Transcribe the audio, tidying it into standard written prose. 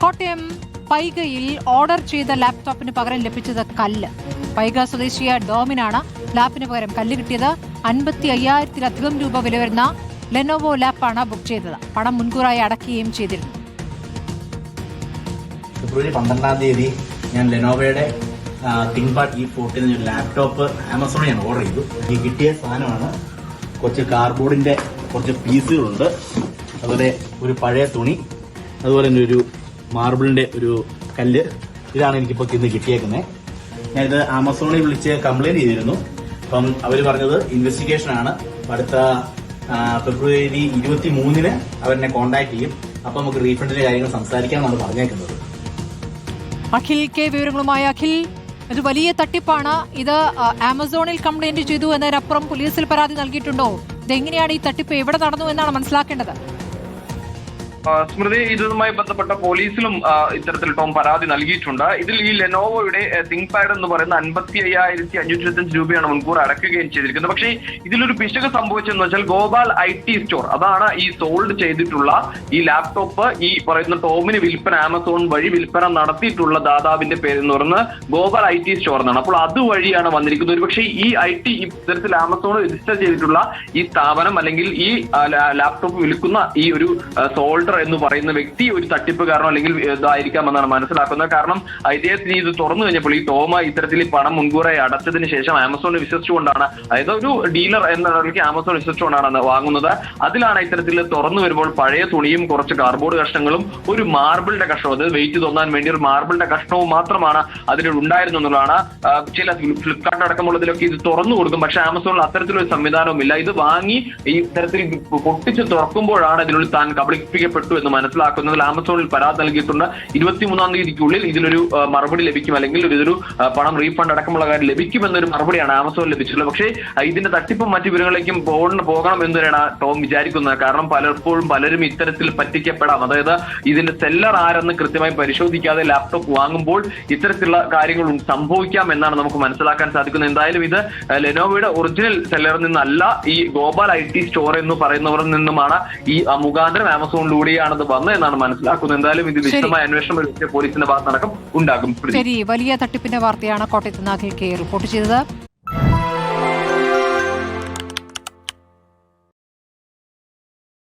Kottayam പൈകയിൽ order ചെയ്ത ലാപ്ടോപ്പിന് പകരം ലഭിച്ചത് കല്ല്. പൈക സ്വദേശിയ ഡോമിനാണ് ലാപ്പിന് പകരം കല്ല് കിട്ടിയത്. 55,000-ലധികം രൂപ വില വരുന്ന ലെനോവോ ലാപ്പാണ് ബുക്ക് ചെയ്തത്. പണം മുൻകൂറായി അടയ്ക്കുകയും ചെയ്തിരുന്നു. ഫെബ്രുവരി 12-ാം തീയതി ഞാൻ ലെനോവയുടെ തിങ്ക്പാഡ് E14 ഒരു ലാപ്ടോപ്പ് ആമസോണിൽ ഞാൻ ഓർഡർ ചെയ്തു. ഈ കിട്ടിയ സാധനമാണ് കുറച്ച് കാർഡ്ബോർഡിന്റെ കുറച്ച് പീസുകളുണ്ട്, അതുപോലെ ഒരു പഴയ തുണി, അതുപോലെ തന്നെ ഒരു മാർബിളിന്റെ ഒരു കല്ല്. ഇതാണ് എനിക്കിപ്പോൾ ഇന്ന് കിട്ടിയേക്കുന്നത്. ഞാനിത് ആമസോണിൽ വിളിച്ച് കംപ്ലൈന്റ് ചെയ്തിരുന്നു. അപ്പം അവർ പറഞ്ഞത് ഇൻവെസ്റ്റിഗേഷൻ ആണ്. അടുത്ത ഫെബ്രുവരി 23-ന് അവരെന്നെ കോൺടാക്ട് ചെയ്യും. അപ്പം നമുക്ക് റീഫണ്ടിന്റെ കാര്യങ്ങൾ സംസാരിക്കാമെന്നാണ് പറഞ്ഞേക്കുന്നത്. അഖിൽ കെ വിവരങ്ങളുമായി. അഖിൽ, ഇത് വലിയ തട്ടിപ്പാണ്. ഇത് ആമസോണിൽ കംപ്ലൈന്റ് ചെയ്തു എന്നതിനപ്പുറം പോലീസിൽ പരാതി നൽകിയിട്ടുണ്ടോ? ഇതെങ്ങനെയാണ് ഈ തട്ടിപ്പ് എവിടെ നടന്നു എന്നാണ് മനസ്സിലാക്കേണ്ടത്? സ്മൃതി, ഇതുമായി ബന്ധപ്പെട്ട പോലീസിലും ഇത്തരത്തിൽ ടോം പരാതി നൽകിയിട്ടുണ്ട്. ഇതിൽ ഈ ലെനോവോയുടെ തിങ്ക്പാഡ് എന്ന് പറയുന്ന 55,525 രൂപയാണ് മുൻകൂർ അടയ്ക്കുകയും ചെയ്തിരിക്കുന്നത്. പക്ഷേ ഇതിലൊരു പിശക് സംഭവിച്ചെന്ന് വെച്ചാൽ ഗോപാൽ IT സ്റ്റോർ, അതാണ് ഈ സോൾഡ് ചെയ്തിട്ടുള്ള ഈ ലാപ്ടോപ്പ് ഈ പറയുന്ന ടോമിന് വിൽപ്പന ആമസോൺ വഴി വിൽപ്പന നടത്തിയിട്ടുള്ള ദാതാവിന്റെ പേര് എന്ന് പറയുന്നത് ഗോപാൽ IT സ്റ്റോർ എന്നാണ്. അപ്പോൾ അതുവഴിയാണ് വന്നിരിക്കുന്നത്. ഒരു പക്ഷേ ഈ ഇത്തരത്തിൽ ആമസോൺ രജിസ്റ്റർ ചെയ്തിട്ടുള്ള ഈ സ്ഥാപനം അല്ലെങ്കിൽ ഈ ലാപ്ടോപ്പ് വിൽക്കുന്ന ഈ ഒരു സോൾഡർ എന്ന് പറയുന്ന വ്യക്തി ഒരു തട്ടിപ്പുകാരനോ അല്ലെങ്കിൽ ഇതായിരിക്കാമെന്നാണ് മനസ്സിലാക്കുന്നത്. കാരണം ഇദ്ദേഹത്തിന് ഇത് തുറന്നു കഴിഞ്ഞപ്പോൾ ഈ ടോമ ഇത്തരത്തിൽ പണം മുൻകൂറായി അടച്ചതിന് ശേഷം ആമസോണിൽ വിശ്വസിച്ചുകൊണ്ടാണ്, അതായത് ഒരു ഡീലർ എന്ന നിലയ്ക്ക് ആമസോൺ വിശ്വസിച്ചുകൊണ്ടാണ് വാങ്ങുന്നത്. അതിലാണ് ഇത്തരത്തിൽ തുറന്നു വരുമ്പോൾ പഴയ തുണിയും കുറച്ച് കാർഡ്ബോർഡ് കഷ്ണങ്ങളും ഒരു മാർബിളിന്റെ കഷ്ണവും, അത് വെയിറ്റ് തോന്നാൻ വേണ്ടി ഒരു മാർബിളിന്റെ കഷ്ണവും മാത്രമാണ് അതിൽ ഉണ്ടായിരുന്നു എന്നുള്ളതാണ്. ചില ഫ്ലിപ്കാർട്ട് അടക്കമുള്ളതിലൊക്കെ ഇത് തുറന്നു കൊടുക്കും, പക്ഷെ ആമസോണിൽ അത്തരത്തിലൊരു സംവിധാനവും ഇല്ല. ഇത് വാങ്ങി ഈ ഇത്തരത്തിൽ പൊട്ടിച്ച് തുറക്കുമ്പോഴാണ് ഇതിനുള്ളിൽ താൻ കബളിപ്പിക്കപ്പെട്ടു എന്ന് മനസ്സിലാക്കുന്നതിൽ ആമസോണിൽ പരാതി നൽകിയിട്ടുണ്ട്. 23-ാം തീയതിക്കുള്ളിൽ ഇതിനൊരു മറുപടി ലഭിക്കും, അല്ലെങ്കിൽ ഇതൊരു പണം റീഫണ്ട് അടക്കമുള്ള കാര്യം ലഭിക്കുമെന്നൊരു മറുപടിയാണ് ആമസോൺ ലഭിച്ചിട്ടുള്ളത്. പക്ഷേ ഇതിന്റെ തട്ടിപ്പും മറ്റു വിവരങ്ങളിലേക്കും പോകണം എന്ന് തന്നെയാണ് ടോം വിചാരിക്കുന്നത്. കാരണം പലരും ഇത്തരത്തിൽ പറ്റിക്കപ്പെടാം. അതായത് ഇതിന്റെ സെല്ലർ ആരെന്ന് കൃത്യമായി പരിശോധിക്കാതെ ലാപ്ടോപ്പ് വാങ്ങുമ്പോൾ ഇത്തരത്തിലുള്ള കാര്യങ്ങൾ സംഭവിക്കാം എന്നാണ് നമുക്ക് മനസ്സിലാക്കാൻ സാധിക്കുന്നത്. എന്തായാലും ഇത് ലെനോവോയുടെ ഒറിജിനൽ സെല്ലറിൽ നിന്നല്ല, ഈ ഗോപാൽ IT സ്റ്റോർ എന്ന് പറയുന്നവരിൽ നിന്നുമാണ് ഈ മുഖാന്തരം ആമസോണിലൂടെയാണത് വന്നതെന്നാണ് മനസ്സിലാക്കുന്നത്. എന്തായാലും ഇത് വിശദമായ അന്വേഷണം പോലീസിന്റെ ഭാഗത്ത് നടക്കും ഉണ്ടാകും. ശരി, വലിയ തട്ടിപ്പിന്റെ വാർത്തയാണ് കോട്ടയത്ത് നിന്ന് അഖിൽ കെ റിപ്പോർട്ട് ചെയ്തത്.